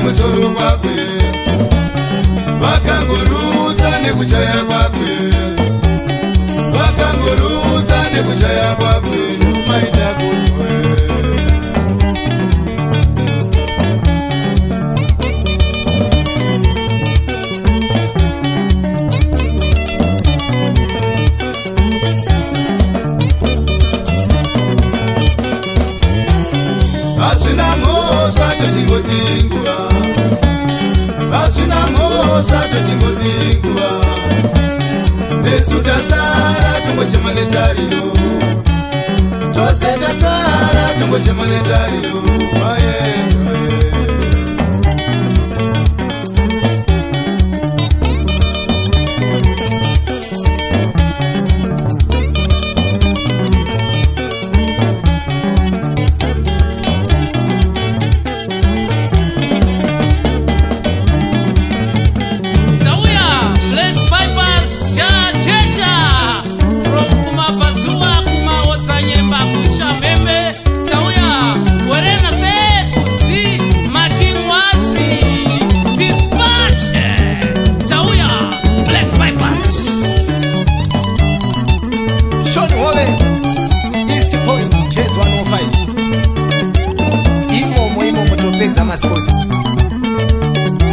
musoro kwakwe vakangorutsa nekuchaya kwakwe vakangorutsa nekuchaya kwakwe maita kuzwe Hazina moza totingotingua Hazina moza totingotingua Nesuta sara tungoche manetarino Toseta sara tungoche manetarino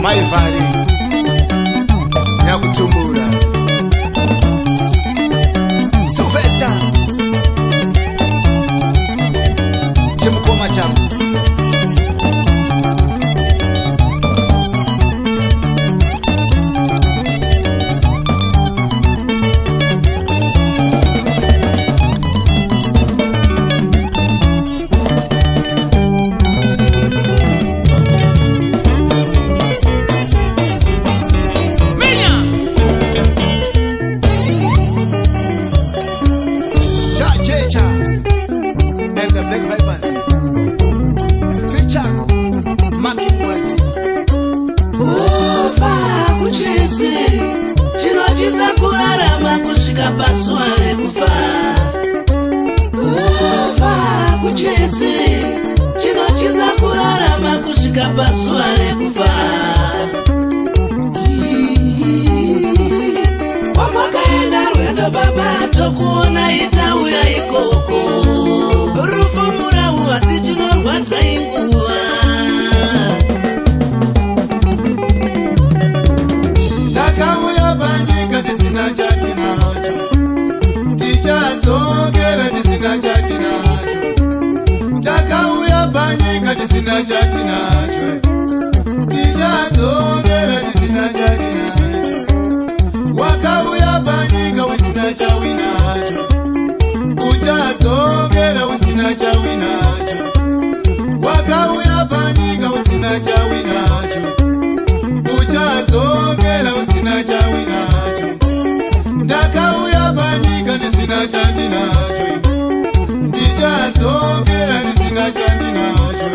Maifari Nyakutumbura Sylvester Chimukoma chamu Baba tokuona itauya ikoko rufumura uwasi chinorwadza inguwa takauya panyika tisina chatinacho tichadzokera tisina chatinacho takauya panyika tisina chatinacho tichadzokera tisina chatinacho wakauya panyika usina chawinacho uchadzokera usina chawinacho wakauya panyika usina chawinacho uchadzokera usina chawinacho ndakauya panyika ndisina chandinacho ndichadzokera ndisina chandinacho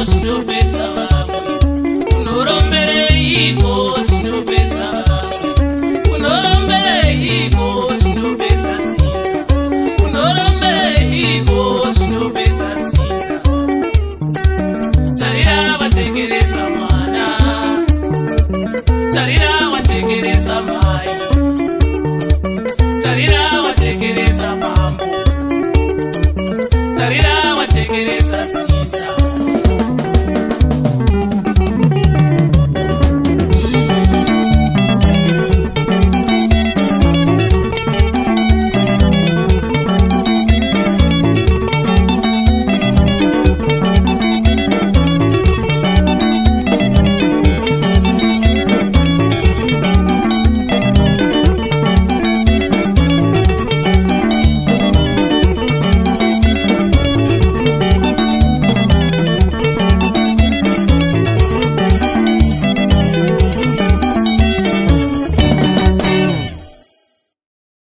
Stupid